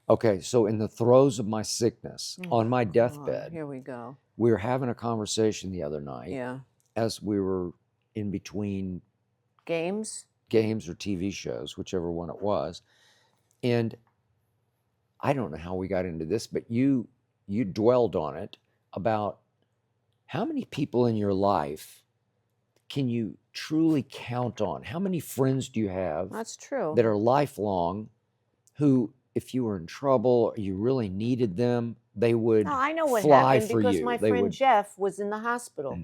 Okay, so in the throes of my sickness, Oh, on my God, deathbed, here we go. we were having a conversation the other night Yeah. as we were in between Games? games or TV shows, whichever one it was. And I don't know how we got into this, but you dwelled on it about how many people in your life can you truly count on? How many friends do you have That's true. that are lifelong who, if you were in trouble or you really needed them, they would No, I know what fly happened for because you. my They friend would. Jeff was in the hospital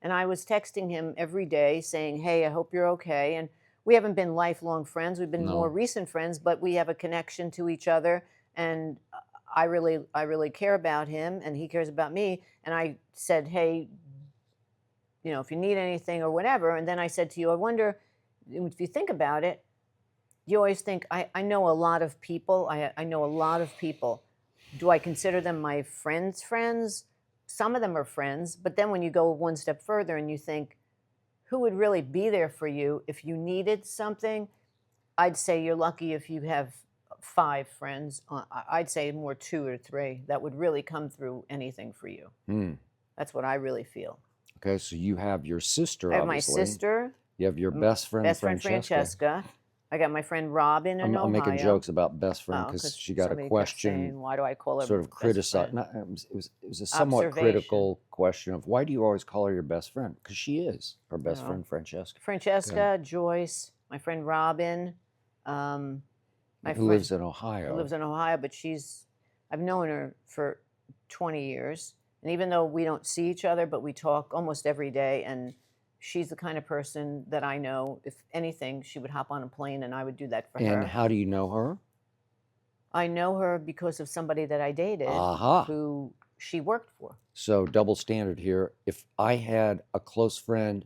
and I was texting him every day saying, "Hey, I hope you're okay." And we haven't been lifelong friends. We've been more No. recent friends, but we have a connection to each other and I really care about him and he cares about me. And I said, "Hey, if you need anything or whatever." And then I said to you, I wonder if you think about it, you always think, I know a lot of people. I know a lot of people. Do I consider them my friends? Some of them are friends, but then when you go one step further and you think, who would really be there for you if you needed something? I'd say you're lucky if you have 5 friends. I'd say more 2 or 3 that would really come through anything for you. That's what I really feel. Okay, so you have your sister, I have my obviously. sister, You have your best friend, Francesca. I got my friend Robin in I'm making Ohio. jokes about best friend Oh, because 'cause she got a somebody kept question, saying, why do I call her sort of best criticized. friend? It was a somewhat Observation. critical question of why do you always call her your best friend? Because she is our best No. friend, Francesca. Francesca, Joyce, my friend Robin, my Who lives in Ohio. who lives in Ohio, but I've known her for 20 years. And even though we don't see each other, but we talk almost every day, and she's the kind of person that I know, if anything, she would hop on a plane and I would do that for her. And how do you know her? I know her because of somebody that I dated who she worked for. So double standard here. If I had a close friend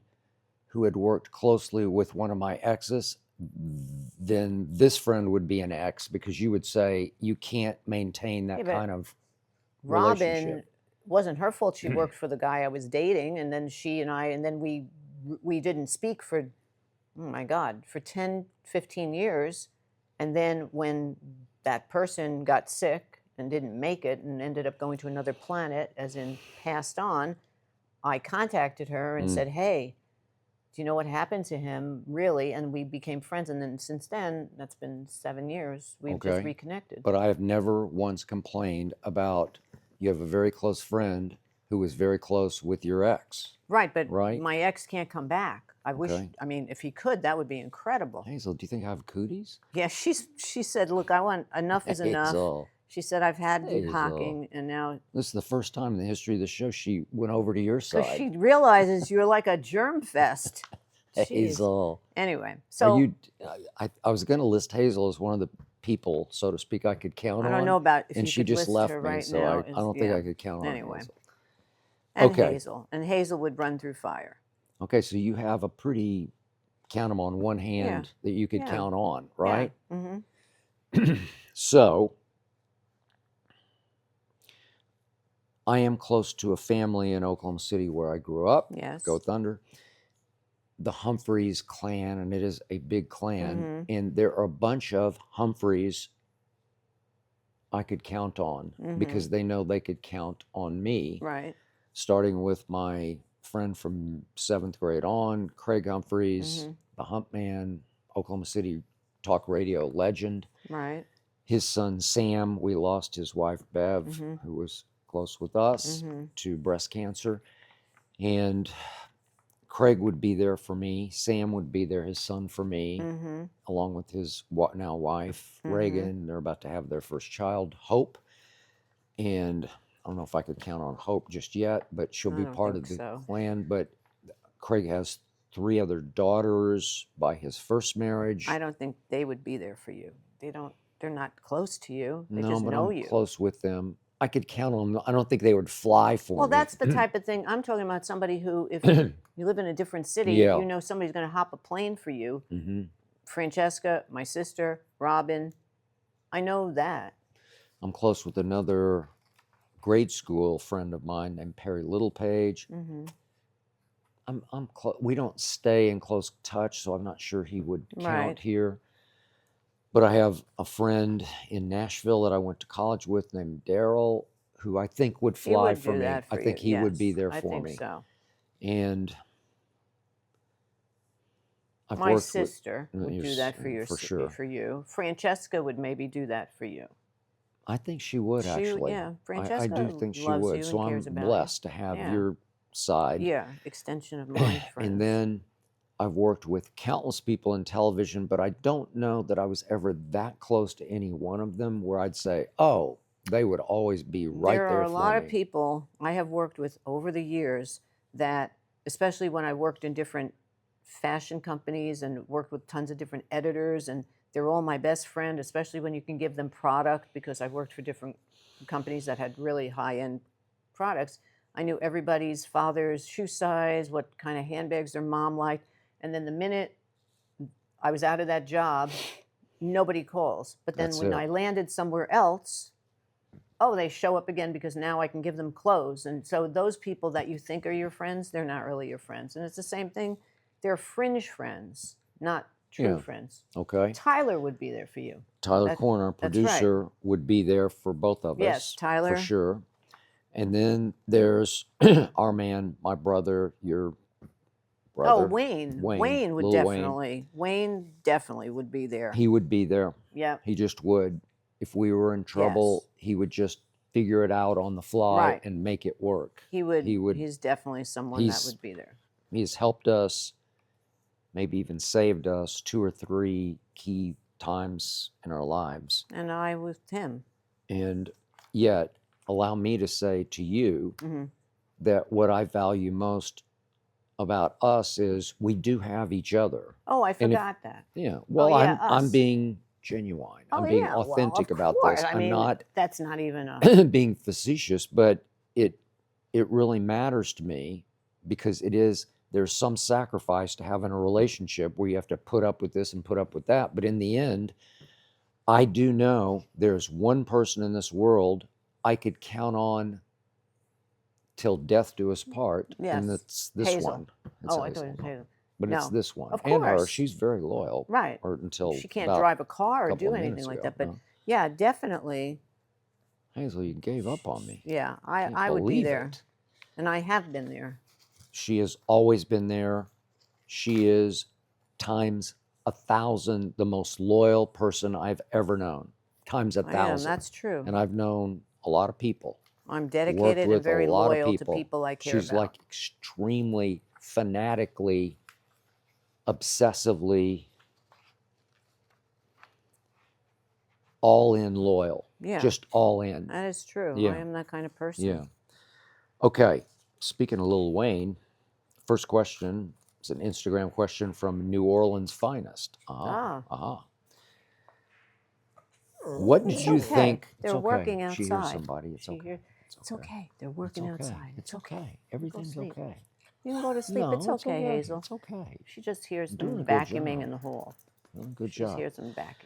who had worked closely with one of my exes, then this friend would be an ex because you would say you can't maintain that kind of relationship. Robin wasn't her fault. She worked for the guy I was dating, and then we didn't speak for, oh my God, for 10, 15 years. And then when that person got sick and didn't make it and ended up going to another planet, as in passed on, I contacted her and said, "Hey, do you know what happened to him, really?" And we became friends. And then since then, that's been 7 years, we've just reconnected. But I have never once complained about you have a very close friend who was very close with your ex. Right, but my ex can't come back. I wish, I mean, if he could, that would be incredible. Hazel, do you think I have cooties? Yeah, she said, "Look, enough is enough." Hazel. She said, "I've had you hawking, and now..." This is the first time in the history of the show she went over to your side. Because she realizes you're like a germ fest. Hazel. Anyway, so I was going to list Hazel as one of the people, so to speak, I could count on. I don't know about if and you she could just list left her me, right so now. I don't think I could count on Anyway. Hazel. And Okay. Hazel. And Hazel would run through fire. Okay, so you have a pretty, count them on one hand that you could count on, right? Yeah. Mm-hmm. So, I am close to a family in Oklahoma City where I grew up. Yes. Go Thunder. The Humphreys clan, and it is a big clan, and there are a bunch of Humphreys I could count on because they know they could count on me. Right. Starting with my friend from 7th grade on, Craig Humphreys, the Hump Man, Oklahoma City talk radio legend. Right. His son Sam, we lost his wife Bev, who was close with us, to breast cancer. And Craig would be there for me. Sam would be there, his son, for me, along with his now wife, Reagan. They're about to have their first child, Hope. And I don't know if I could count on Hope just yet, but she'll be part of the clan. But Craig has 3 other daughters by his first marriage. I don't think they would be there for you. They're not close to you. They No, just but know I'm you. close with them. I could count on them. I don't think they would fly for me. Well, that's the type of thing I'm talking about. Somebody who, if you live in a different city, you know somebody's going to hop a plane for you. Francesca, my sister, Robin, I know that. I'm close with another grade school friend of mine named Perry Littlepage. We don't stay in close touch, so I'm not sure he would count here. But I have a friend in Nashville that I went to college with named Daryl, who I think would He fly would for do me. that I for you. think he would be Yes, there I for think me. so. And I've My worked with sister would do that for sure. for you. Francesca would maybe do that for you. I think she would actually. Yeah, I do Francesca think she loves would. you and So I'm cares about you. blessed to have Yeah, your side. yeah, extension of mind And friends. then I've worked with countless people in television, but I don't know that I was ever that close to any one of them where I'd say, oh, they would always be right There are there a for lot of me. people I have worked with over the years that, especially when I worked in different fashion companies and worked with tons of different editors, and they're all my best friend, especially when you can give them product, because I've worked for different companies that had really high-end products. I knew everybody's father's shoe size, what kind of handbags their mom liked, and then the minute I was out of that job, nobody calls. But then That's when it. I landed somewhere else, oh, they show up again because now I can give them clothes. And so those people that you think are your friends, they're not really your friends. And it's the same thing. They're fringe friends, not true Yeah. friends. Okay. Tyler would be there for you. Tyler Corner, that's right. producer, would be there for both of Yes, us. Tyler. For sure. And then there's our man, my brother, your brother. Oh, Wayne. Wayne would Little definitely. Wayne definitely would be there. He would be there. Yeah. He just would. If we were in trouble, he would just figure it out on the fly Right. and make it work. He would. He would. He's definitely someone that would be there. He's helped us, maybe even saved us 2 or 3 key times in our lives. And I with him. And yet, allow me to say to you that what I value most about us is we do have each other. Oh, I forgot that. Yeah. Well, yeah, I'm being genuine. I'm being authentic about this. I I'm mean, not that's not even a being facetious, but it really matters to me because there's some sacrifice to having a relationship where you have to put up with this and put up with that. But in the end, I do know there's one person in this world I could count on till death do us part. Yes. And it's this Hazel. one. It's I thought it was Hazel. But No. it's this one. Of And her. course. She's very loyal. Right. Or until she can't about drive a car or couple do of anything minutes like ago, that. But no. yeah, definitely. Hazel, you gave up on me. Yeah, Can't I would be believe there. it. And I have been there. She has always been there. She is times 1,000 the most loyal person I've ever known. Times 1,000. That's true. And I've known a lot of people. I'm Worked dedicated with and very a lot of loyal to people I care She's about. like extremely, fanatically, obsessively, all in loyal. Yeah. Just all in. That is true. Yeah. I am that kind of person. Yeah. Okay. Speaking of Lil Wayne, first question is an Instagram question from New Orleans Finest. What did you think? They're working outside. She hears somebody. It's okay. It's okay. They're working outside. It's okay. Everything's okay. You can go to sleep. No, it's okay, Hazel. It's okay. She just hears Doing them a good vacuuming job. in the hall. Good job. She hears them vacuuming.